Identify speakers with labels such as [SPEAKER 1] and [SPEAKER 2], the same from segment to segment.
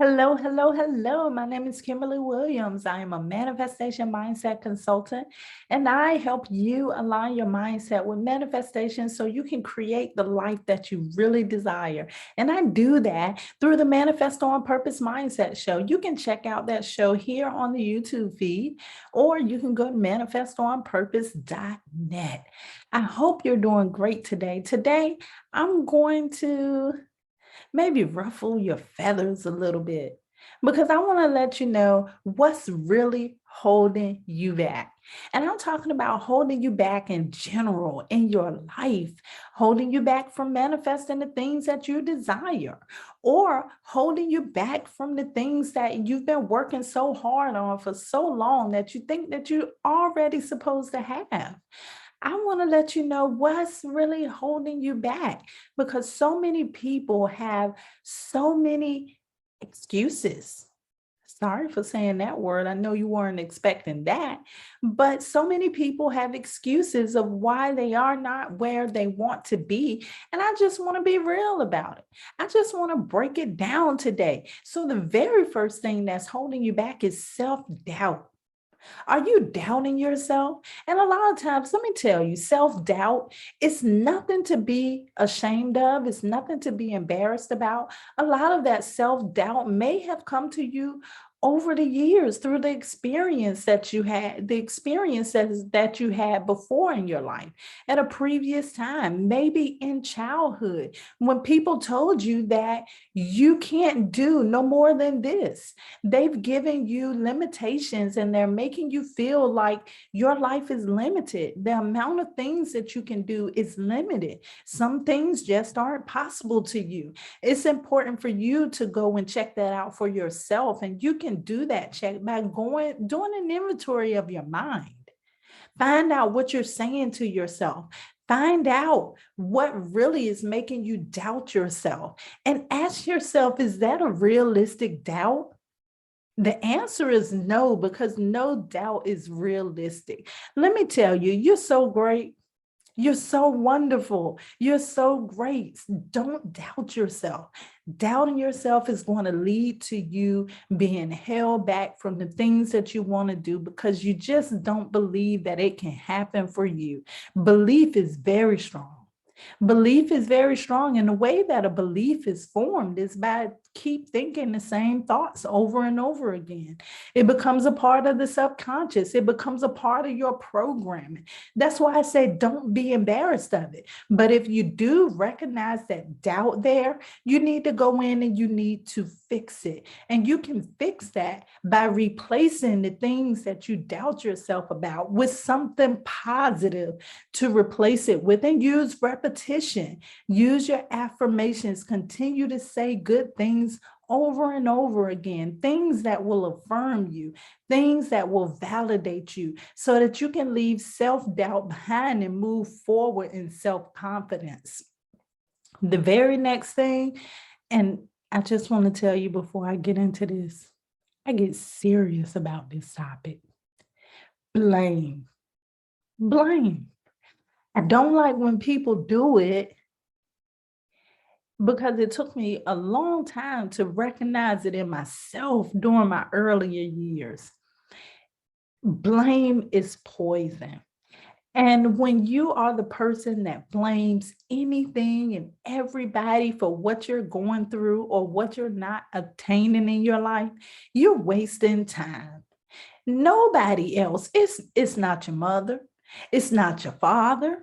[SPEAKER 1] Hello, hello, hello. My name is Kimberly Williams. I am a manifestation mindset consultant, and I help you align your mindset with manifestation so you can create the life that you really desire. And I do that through the Manifest on Purpose Mindset Show. You can check out that show here on the YouTube feed, or you can go to manifestonpurpose.net. I hope you're doing great today. Today, I'm going to maybe ruffle your feathers a little bit because I want to let you know what's really holding you back. And I'm talking about holding you back in general in your life, holding you back from manifesting the things that you desire, or holding you back from the things that you've been working so hard on for so long that you think that you're already supposed to have. I want to let you know what's really holding you back because so many people have so many excuses. Sorry for saying that word. I know you weren't expecting that, but so many people have excuses of why they are not where they want to be. And I just want to be real about it. I just want to break it down today. So the very first thing that's holding you back is self-doubt. Are you doubting yourself? And a lot of times, let me tell you, self-doubt is nothing to be ashamed of. It's nothing to be embarrassed about. A lot of that self-doubt may have come to you over the years through the experience that you had, the experiences that you had before in your life at a previous time, maybe in childhood, when people told you that you can't do no more than this. They've given you limitations and they're making you feel like your life is limited. The amount of things that you can do is limited. Some things just aren't possible to you. It's important for you to go and check that out for yourself. And you can do that check by doing an inventory of your mind. Find out what you're saying to yourself. Find out what really is making you doubt yourself and ask yourself, is that a realistic doubt? The answer is no, because no doubt is realistic. Let me tell you, you're so great. You're so wonderful. You're so great. Don't doubt yourself. Doubting yourself is going to lead to you being held back from the things that you want to do because you just don't believe that it can happen for you. Belief is very strong. Belief is very strong. And the way that a belief is formed is by keep thinking the same thoughts over and over again. It becomes a part of the subconscious. It becomes a part of your programming. That's why I say don't be embarrassed of it. But if you do recognize that doubt there, you need to go in and you need to fix it. And you can fix that by replacing the things that you doubt yourself about with something positive to replace it with, and use repetition. Use your affirmations. Continue to say good things over and over again, things that will affirm you, things that will validate you so that you can leave self-doubt behind and move forward in self-confidence. The very next thing, and I just want to tell you before I get into this, I get serious about this topic. Blame. Blame. I don't like when people do it because it took me a long time to recognize it in myself during my earlier years. Blame is poison. And when you are the person that blames anything and everybody for what you're going through or what you're not obtaining in your life, you're wasting time. Nobody else. It's not your mother. It's not your father.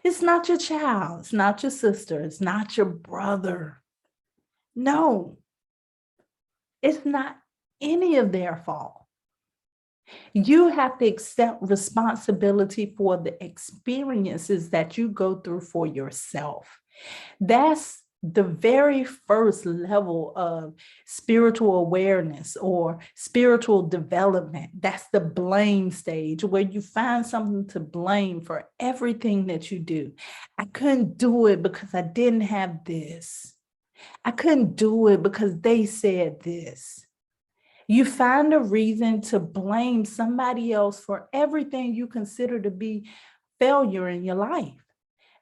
[SPEAKER 1] It's not your child. It's not your sister. It's not your brother. No, it's not any of their fault. You have to accept responsibility for the experiences that you go through for yourself. That's the very first level of spiritual awareness or spiritual development. That's the blame stage where you find something to blame for everything that you do. I couldn't do it because I didn't have this. I couldn't do it because they said this. You find a reason to blame somebody else for everything you consider to be failure in your life.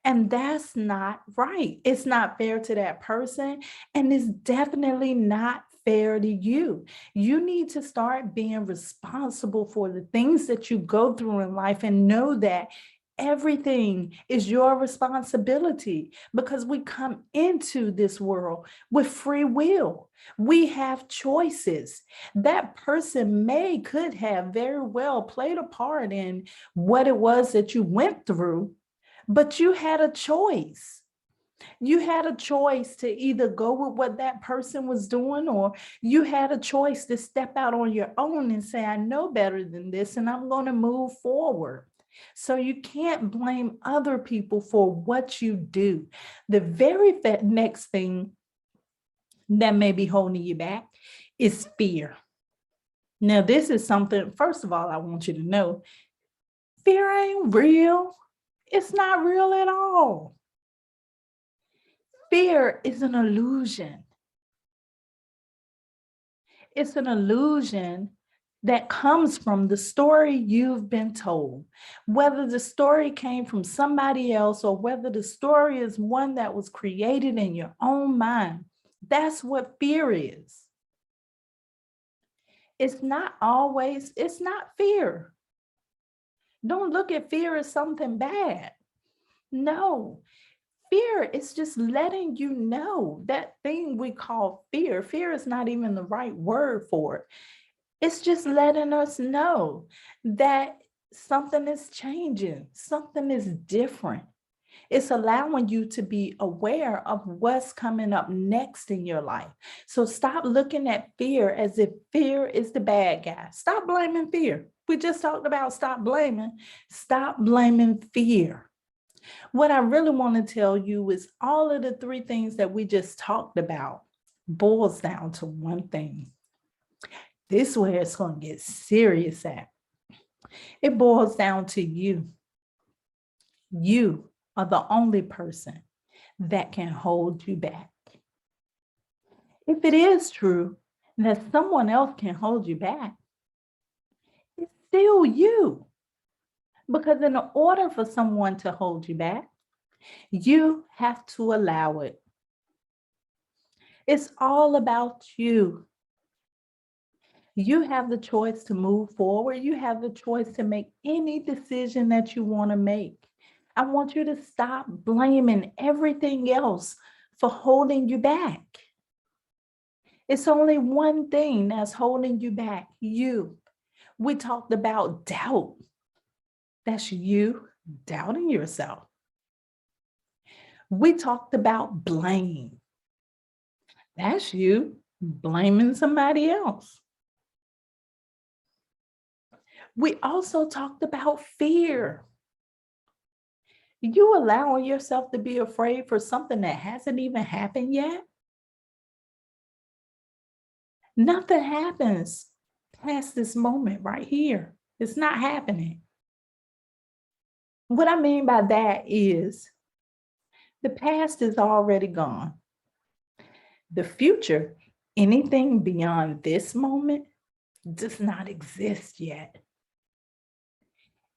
[SPEAKER 1] And that's not right. It's not fair to that person. And it's definitely not fair to you. You need to start being responsible for the things that you go through in life and know that everything is your responsibility because we come into this world with free will. We have choices. That person could have very well played a part in what it was that you went through, but you had a choice. You had a choice to either go with what that person was doing, or you had a choice to step out on your own and say, I know better than this, and I'm going to move forward. So you can't blame other people for what you do. The very next thing that may be holding you back is fear. Now, this is something, first of all, I want you to know, fear ain't real. It's not real at all. Fear is an illusion. It's an illusion that comes from the story you've been told. Whether the story came from somebody else or whether the story is one that was created in your own mind, that's what fear is. It's not fear. Don't look at fear as something bad. No, fear is just letting you know that thing we call fear. Fear is not even the right word for it. It's just letting us know that something is changing, something is different. It's allowing you to be aware of what's coming up next in your life. So stop looking at fear as if fear is the bad guy. Stop blaming fear. We just talked about stop blaming. Stop blaming fear. What I really want to tell you is all of the three things that we just talked about boils down to one thing. This is where it's going to get serious at. It boils down to you. You are the only person that can hold you back. If it is true that someone else can hold you back, it's still you. Because in order for someone to hold you back, you have to allow it. It's all about you. You have the choice to move forward. You have the choice to make any decision that you want to make. I want you to stop blaming everything else for holding you back. It's only one thing that's holding you back, you. We talked about doubt. That's you doubting yourself. We talked about blame. That's you blaming somebody else. We also talked about fear. You allowing yourself to be afraid for something that hasn't even happened yet. Nothing happens past this moment right here. It's not happening. What I mean by that is the past is already gone. The future, anything beyond this moment, does not exist yet.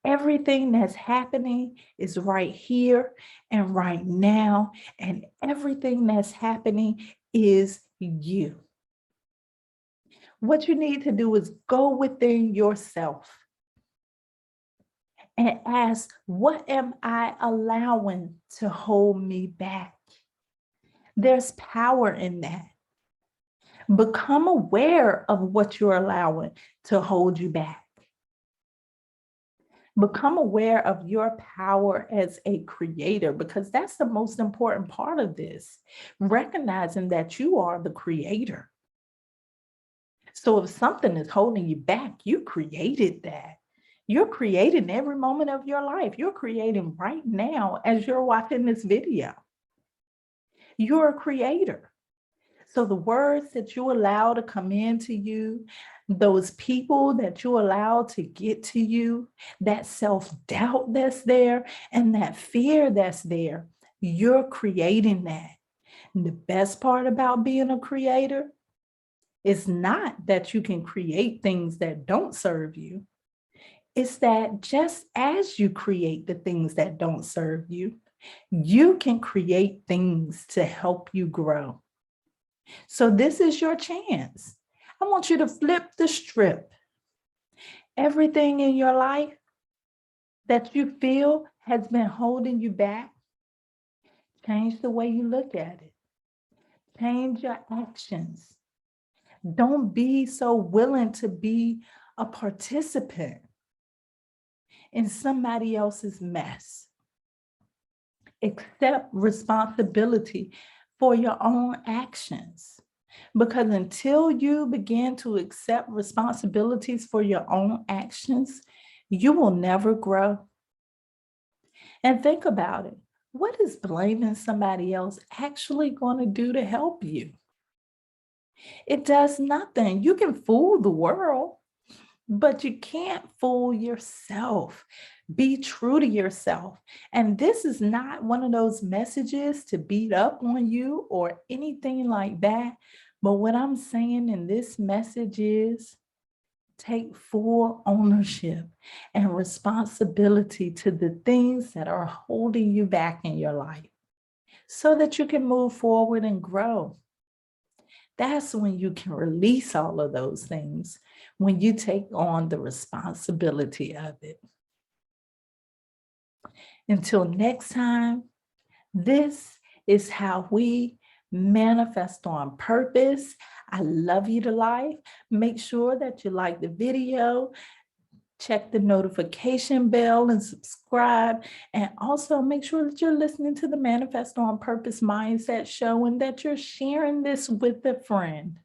[SPEAKER 1] Everything that's happening is right here and right now, and everything that's happening is you. What you need to do is go within yourself and ask, what am I allowing to hold me back? There's power in that. Become aware of what you're allowing to hold you back. Become aware of your power as a creator, because that's the most important part of this. Recognizing that you are the creator. So if something is holding you back, you created that. You're creating every moment of your life. You're creating right now as you're watching this video. You're a creator. So the words that you allow to come into you, those people that you allow to get to you, that self-doubt that's there, and that fear that's there, you're creating that. And the best part about being a creator is not that you can create things that don't serve you. It's that just as you create the things that don't serve you, You can create things to help you grow. So this is your chance. I want you to flip the strip. Everything in your life that you feel has been holding you back, change the way you look at it. Change your actions. Don't be so willing to be a participant in somebody else's mess. Accept responsibility for your own actions. Because until you begin to accept responsibilities for your own actions, you will never grow. And think about it. What is blaming somebody else actually going to do to help you? It does nothing. You can fool the world, but you can't fool yourself. Be true to yourself. And this is not one of those messages to beat up on you or anything like that. But what I'm saying in this message is take full ownership and responsibility to the things that are holding you back in your life so that you can move forward and grow. That's when you can release all of those things, when you take on the responsibility of it. Until next time, this is how we manifest on purpose. I love you to life. Make sure that you like the video, check the notification bell and subscribe. And also make sure that you're listening to the Manifest on Purpose Mindset Show and that you're sharing this with a friend.